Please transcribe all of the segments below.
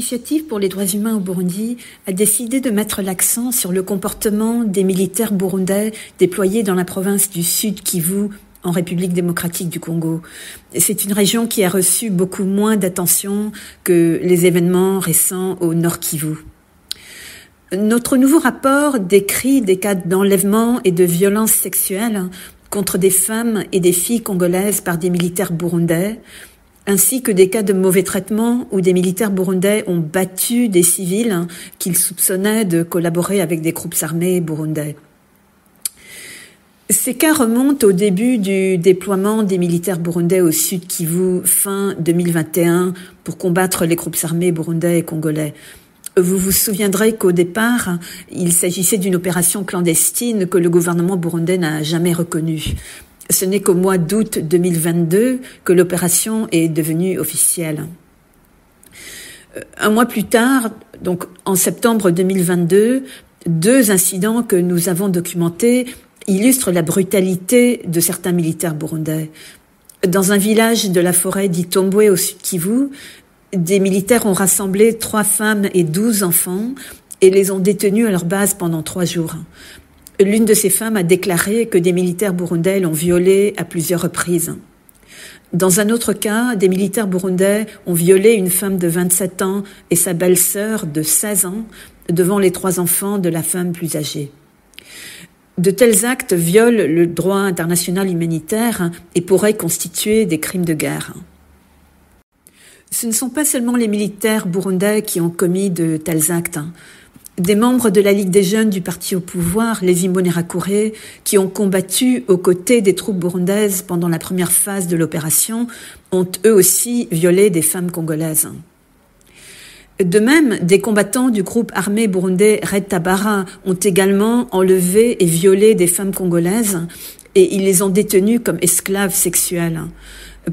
Initiative pour les droits humains au Burundi a décidé de mettre l'accent sur le comportement des militaires burundais déployés dans la province du Sud Kivu, en République démocratique du Congo. C'est une région qui a reçu beaucoup moins d'attention que les événements récents au Nord Kivu. Notre nouveau rapport décrit des cas d'enlèvement et de violences sexuelles contre des femmes et des filles congolaises par des militaires burundais, ainsi que des cas de mauvais traitement où des militaires burundais ont battu des civils qu'ils soupçonnaient de collaborer avec des groupes armés burundais. Ces cas remontent au début du déploiement des militaires burundais au Sud Kivu fin 2021 pour combattre les groupes armés burundais et congolais. Vous vous souviendrez qu'au départ, il s'agissait d'une opération clandestine que le gouvernement burundais n'a jamais reconnue. Ce n'est qu'au mois d'août 2022 que l'opération est devenue officielle. Un mois plus tard, donc en septembre 2022, 2 incidents que nous avons documentés illustrent la brutalité de certains militaires burundais. Dans un village de la forêt d'Itombwe au Sud Kivu, des militaires ont rassemblé 3 femmes et 12 enfants et les ont détenus à leur base pendant 3 jours. L'une de ces femmes a déclaré que des militaires burundais l'ont violée à plusieurs reprises. Dans un autre cas, des militaires burundais ont violé une femme de 27 ans et sa belle-sœur de 16 ans devant les 3 enfants de la femme plus âgée. De tels actes violent le droit international humanitaire et pourraient constituer des crimes de guerre. Ce ne sont pas seulement les militaires burundais qui ont commis de tels actes. Des membres de la Ligue des jeunes du parti au pouvoir, les Imbonerakure, qui ont combattu aux côtés des troupes burundaises pendant la première phase de l'opération, ont eux aussi violé des femmes congolaises. De même, des combattants du groupe armé burundais Red Tabara ont également enlevé et violé des femmes congolaises et ils les ont détenues comme esclaves sexuelles.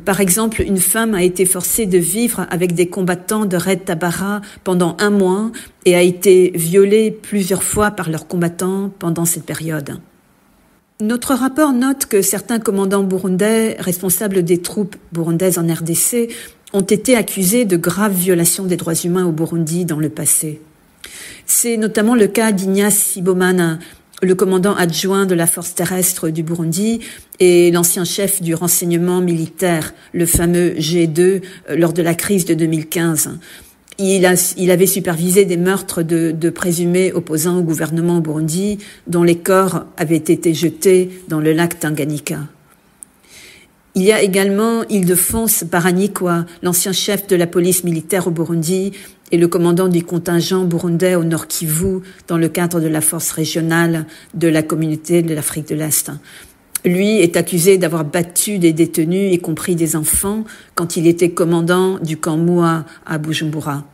Par exemple, une femme a été forcée de vivre avec des combattants de Red Tabara pendant 1 mois et a été violée plusieurs fois par leurs combattants pendant cette période. Notre rapport note que certains commandants burundais responsables des troupes burundaises en RDC ont été accusés de graves violations des droits humains au Burundi dans le passé. C'est notamment le cas d'Ignace Sibomana, le commandant adjoint de la force terrestre du Burundi et l'ancien chef du renseignement militaire, le fameux G2, lors de la crise de 2015. Il avait supervisé des meurtres de présumés opposants au gouvernement au Burundi, dont les corps avaient été jetés dans le lac Tanganyika. Il y a également Ildefonse Baranikwa, l'ancien chef de la police militaire au Burundi et le commandant du contingent burundais au Nord Kivu dans le cadre de la force régionale de la communauté de l'Afrique de l'Est. Lui est accusé d'avoir battu des détenus, y compris des enfants, quand il était commandant du camp Moua à Bujumbura.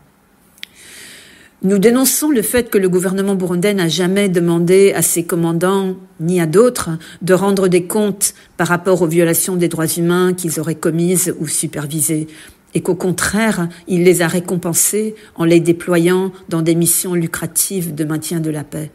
Nous dénonçons le fait que le gouvernement burundais n'a jamais demandé à ses commandants, ni à d'autres, de rendre des comptes par rapport aux violations des droits humains qu'ils auraient commises ou supervisées, et qu'au contraire, il les a récompensés en les déployant dans des missions lucratives de maintien de la paix.